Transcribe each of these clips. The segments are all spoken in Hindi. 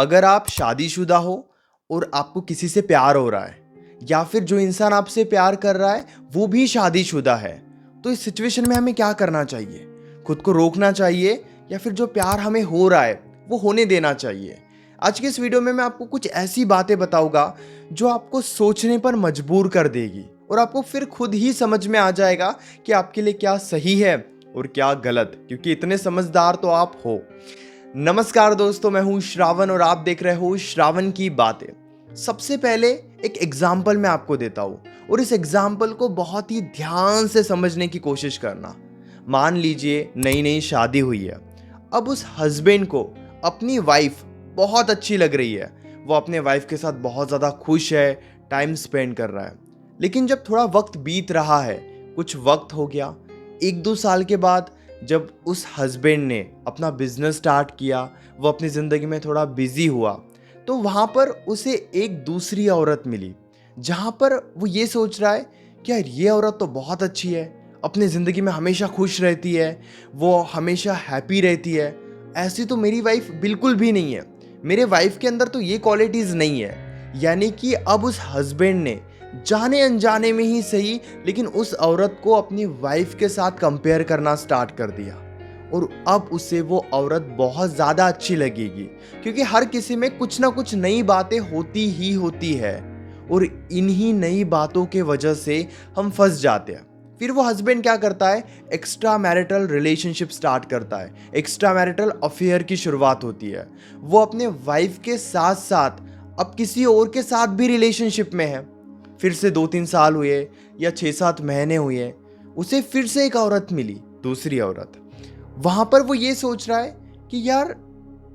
अगर आप शादीशुदा हो और आपको किसी से प्यार हो रहा है, या फिर जो इंसान आपसे प्यार कर रहा है वो भी शादीशुदा है, तो इस सिचुएशन में हमें क्या करना चाहिए? खुद को रोकना चाहिए या फिर जो प्यार हमें हो रहा है वो होने देना चाहिए? आज के इस वीडियो में मैं आपको कुछ ऐसी बातें बताऊंगा जो आपको सोचने पर मजबूर कर देगी और आपको फिर खुद ही समझ में आ जाएगा कि आपके लिए क्या सही है और क्या गलत, क्योंकि इतने समझदार तो आप हो। नमस्कार दोस्तों, मैं हूं श्रावण और आप देख रहे हो श्रावण की बातें। सबसे पहले एक एग्जाम्पल मैं आपको देता हूं और इस एग्जाम्पल को बहुत ही ध्यान से समझने की कोशिश करना। मान लीजिए नई नई शादी हुई है। अब उस हस्बैंड को अपनी वाइफ बहुत अच्छी लग रही है, वो अपने वाइफ के साथ बहुत ज़्यादा खुश है, टाइम स्पेंड कर रहा है। लेकिन जब थोड़ा वक्त बीत रहा है, कुछ वक्त हो गया, 1-2 साल के बाद जब उस हस्बैंड ने अपना बिजनेस स्टार्ट किया, वो अपनी ज़िंदगी में थोड़ा बिजी हुआ, तो वहाँ पर उसे एक दूसरी औरत मिली, जहाँ पर वो ये सोच रहा है कि यार ये औरत तो बहुत अच्छी है, अपनी ज़िंदगी में हमेशा खुश रहती है, वो हमेशा हैप्पी रहती है। ऐसी तो मेरी वाइफ बिल्कुल भी नहीं है, मेरे वाइफ के अंदर तो ये क्वालिटीज़ नहीं है। यानी कि अब उस हस्बैंड ने जाने अनजाने में ही सही, लेकिन उस औरत को अपनी वाइफ के साथ कंपेयर करना स्टार्ट कर दिया और अब उसे वो औरत बहुत ज़्यादा अच्छी लगेगी, क्योंकि हर किसी में कुछ ना कुछ नई बातें होती ही होती है और इन्हीं नई बातों के वजह से हम फंस जाते हैं। फिर वो हस्बैंड क्या करता है, एक्स्ट्रा मैरिटल रिलेशनशिप स्टार्ट करता है, एक्स्ट्रा मैरिटल अफेयर की शुरुआत होती है। वो अपने वाइफ के साथ साथ अब किसी और के साथ भी रिलेशनशिप में है। फिर से 2-3 साल हुए या 6-7 महीने हुए, उसे फिर से एक औरत मिली, दूसरी औरत। वहाँ पर वो ये सोच रहा है कि यार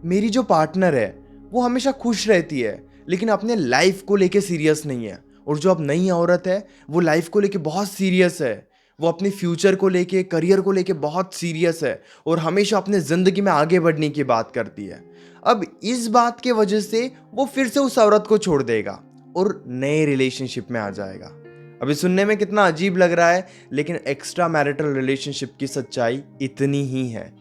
मेरी जो पार्टनर है वो हमेशा खुश रहती है, लेकिन अपने लाइफ को लेके सीरियस नहीं है। और जो अब नई औरत है वो लाइफ को लेके बहुत सीरियस है, वो अपने फ्यूचर को लेके, करियर को लेके बहुत सीरियस है और हमेशा अपने ज़िंदगी में आगे बढ़ने की बात करती है। अब इस बात के वजह से वो फिर से उस औरत को छोड़ देगा और नए रिलेशनशिप में आ जाएगा। अभी सुनने में कितना अजीब लग रहा है, लेकिन एक्स्ट्रा मैरिटल रिलेशनशिप की सच्चाई इतनी ही है।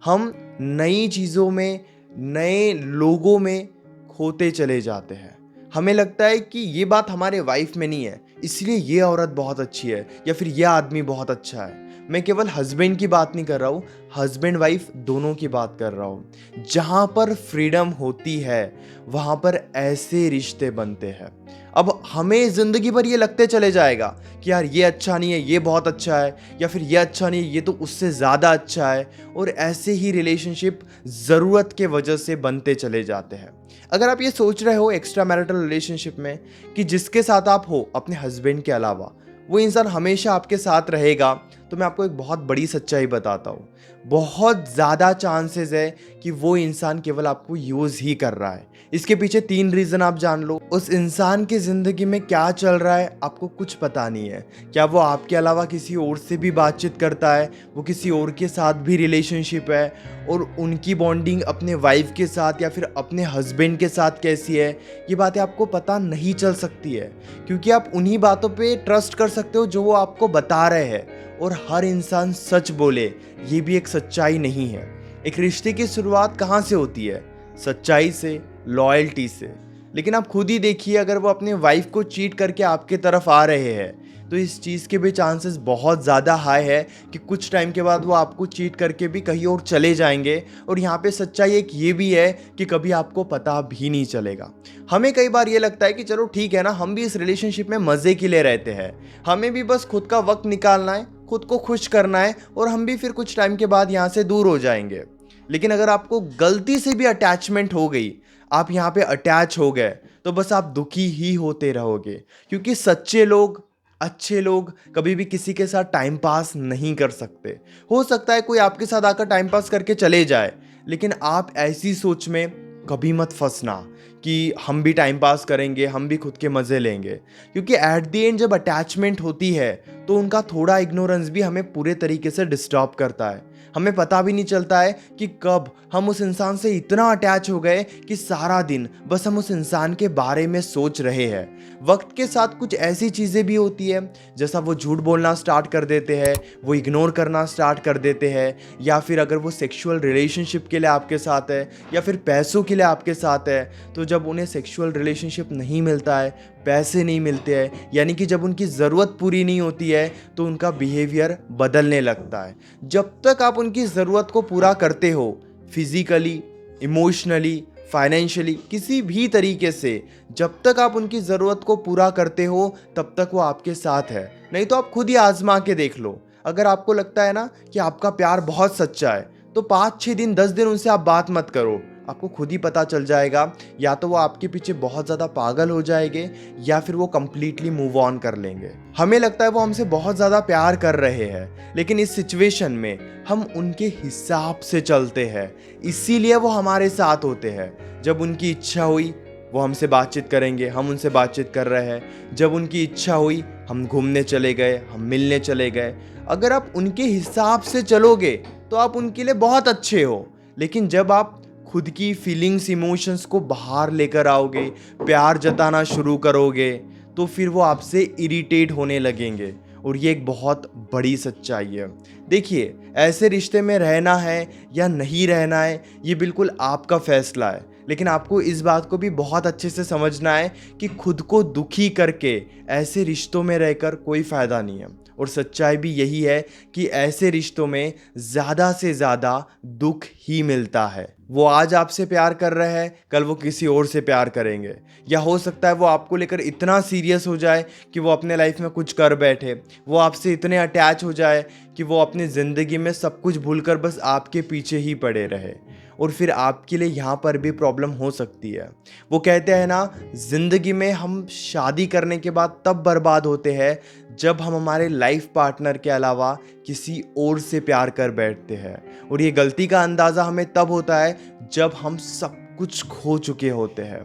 हम नई चीज़ों में, नए लोगों में खोते चले जाते हैं। हमें लगता है कि ये बात हमारे वाइफ में नहीं है, इसलिए ये औरत बहुत अच्छी है या फिर यह आदमी बहुत अच्छा है। मैं केवल हस्बैंड की बात नहीं कर रहा हूँ, हस्बैंड वाइफ दोनों की बात कर रहा हूँ। जहाँ पर फ्रीडम होती है वहाँ पर ऐसे रिश्ते बनते हैं। अब हमें ज़िंदगी भर ये लगते चले जाएगा कि यार ये अच्छा नहीं है, ये बहुत अच्छा है, या फिर ये अच्छा नहीं है, ये तो उससे ज़्यादा अच्छा है, और ऐसे ही रिलेशनशिप ज़रूरत के वजह से बनते चले जाते हैं। अगर आप ये सोच रहे हो एक्स्ट्रा मैरिटल रिलेशनशिप में कि जिसके साथ आप हो अपने हस्बैंड के अलावा वो इंसान हमेशा आपके साथ रहेगा, तो मैं आपको एक बहुत बड़ी सच्चाई बताता हूँ। बहुत ज़्यादा चांसेस है कि वो इंसान केवल आपको यूज़ ही कर रहा है। इसके पीछे 3 रीज़न आप जान लो। उस इंसान की ज़िंदगी में क्या चल रहा है आपको कुछ पता नहीं है। क्या वो आपके अलावा किसी और से भी बातचीत करता है, वो किसी और के साथ भी रिलेशनशिप है, और उनकी बॉन्डिंग अपने वाइफ के साथ या फिर अपने हस्बैंड के साथ कैसी है, ये बातें आपको पता नहीं चल सकती है, क्योंकि आप उन्हीं बातों पे ट्रस्ट कर सकते हो जो वो आपको बता रहे हैं। और हर इंसान सच बोले ये भी एक सच्चाई नहीं है। एक रिश्ते की शुरुआत कहाँ से होती है? सच्चाई से, लॉयल्टी से। लेकिन आप खुद ही देखिए, अगर वो अपने वाइफ को चीट करके आपके तरफ आ रहे हैं तो इस चीज़ के भी चांसेस बहुत ज़्यादा हाई है कि कुछ टाइम के बाद वो आपको चीट करके भी कहीं और चले जाएंगे। और यहाँ पे सच्चाई एक ये भी है कि कभी आपको पता भी नहीं चलेगा। हमें कई बार ये लगता है कि चलो ठीक है ना, हम भी इस रिलेशनशिप में मज़े के लिए रहते हैं, हमें भी बस खुद का वक्त निकालना है, खुद को खुश करना है, और हम भी फिर कुछ टाइम के बाद यहाँ से दूर हो जाएंगे। लेकिन अगर आपको गलती से भी अटैचमेंट हो गई, आप यहाँ पे अटैच हो गए, तो बस आप दुखी ही होते रहोगे, क्योंकि सच्चे लोग, अच्छे लोग कभी भी किसी के साथ टाइम पास नहीं कर सकते। हो सकता है कोई आपके साथ आकर टाइम पास करके चले जाए, लेकिन आप ऐसी सोच में कभी मत फंसना कि हम भी टाइम पास करेंगे, हम भी खुद के मज़े लेंगे, क्योंकि एट द एंड जब अटैचमेंट होती है तो उनका थोड़ा इग्नोरेंस भी हमें पूरे तरीके से डिस्टर्ब करता है। हमें पता भी नहीं चलता है कि कब हम उस इंसान से इतना अटैच हो गए कि सारा दिन बस हम उस इंसान के बारे में सोच रहे हैं। वक्त के साथ कुछ ऐसी चीज़ें भी होती है, जैसा वो झूठ बोलना स्टार्ट कर देते हैं, वो इग्नोर करना स्टार्ट कर देते हैं, या फिर अगर वो सेक्सुअल रिलेशनशिप के लिए आपके साथ है या फिर पैसों के लिए आपके साथ है, तो जब उन्हें सेक्सुअल रिलेशनशिप नहीं मिलता है, पैसे नहीं मिलते हैं, यानी कि जब उनकी ज़रूरत पूरी नहीं होती है, तो उनका बिहेवियर बदलने लगता है। जब तक आप उनकी ज़रूरत को पूरा करते हो, फिजिकली, इमोशनली, फाइनेंशियली, किसी भी तरीके से, जब तक आप उनकी ज़रूरत को पूरा करते हो तब तक वो आपके साथ है। नहीं तो आप खुद ही आजमा के देख लो। अगर आपको लगता है ना कि आपका प्यार बहुत सच्चा है, तो 5-6 दिन 10 दिन उनसे आप बात मत करो। आपको खुद ही पता चल जाएगा, या तो वो आपके पीछे बहुत ज़्यादा पागल हो जाएंगे या फिर वो कंप्लीटली मूव ऑन कर लेंगे। हमें लगता है वो हमसे बहुत ज़्यादा प्यार कर रहे हैं, लेकिन इस सिचुएशन में हम उनके हिसाब से चलते हैं, इसीलिए वो हमारे साथ होते हैं। जब उनकी इच्छा हुई वो हमसे बातचीत करेंगे, हम उनसे बातचीत कर रहे हैं। जब उनकी इच्छा हुई हम घूमने चले गए, हम मिलने चले गए। अगर आप उनके हिसाब से चलोगे तो आप उनके लिए बहुत अच्छे हो, लेकिन जब आप खुद की फीलिंग्स, इमोशंस को बाहर लेकर आओगे, प्यार जताना शुरू करोगे, तो फिर वो आपसे इरिटेट होने लगेंगे, और ये एक बहुत बड़ी सच्चाई है। देखिए, ऐसे रिश्ते में रहना है या नहीं रहना है, ये बिल्कुल आपका फैसला है, लेकिन आपको इस बात को भी बहुत अच्छे से समझना है कि खुद को दुखी करके ऐसे रिश्तों में रहकर कोई फ़ायदा नहीं है। और सच्चाई भी यही है कि ऐसे रिश्तों में ज़्यादा से ज़्यादा दुख ही मिलता है। वो आज आपसे प्यार कर रहे हैं, कल वो किसी और से प्यार करेंगे, या हो सकता है वो आपको लेकर इतना सीरियस हो जाए कि वो अपने लाइफ में कुछ कर बैठे, वो आपसे इतने अटैच हो जाए कि वो अपनी ज़िंदगी में सब कुछ भूलकर बस आपके पीछे ही पड़े रहे, और फिर आपके लिए यहाँ पर भी प्रॉब्लम हो सकती है। वो कहते हैं ना, ज़िंदगी में हम शादी करने के बाद तब बर्बाद होते हैं जब हम हमारे लाइफ पार्टनर के अलावा किसी और से प्यार कर बैठते हैं, और ये गलती का अंदाज़ा हमें तब होता है जब हम सब कुछ खो चुके होते हैं।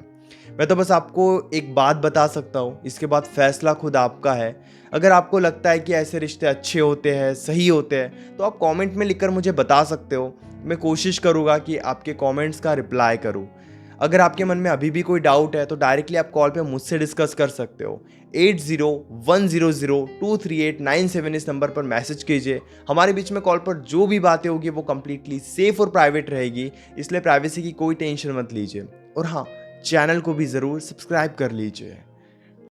मैं तो बस आपको एक बात बता सकता हूँ, इसके बाद फैसला खुद आपका है। अगर आपको लगता है कि ऐसे रिश्ते अच्छे होते हैं, सही होते हैं, तो आप कमेंट में लिखकर मुझे बता सकते हो। मैं कोशिश करूँगा कि आपके कमेंट्स का रिप्लाई करूँ। अगर आपके मन में अभी भी कोई डाउट है तो डायरेक्टली आप कॉल पे मुझसे डिस्कस कर सकते हो। 8010023897 इस नंबर पर मैसेज कीजिए। हमारे बीच में कॉल पर जो भी बातें होगी वो कम्प्लीटली सेफ और प्राइवेट रहेगी, इसलिए प्राइवेसी की कोई टेंशन मत लीजिए। और हाँ, चैनल को भी ज़रूर सब्सक्राइब कर लीजिए।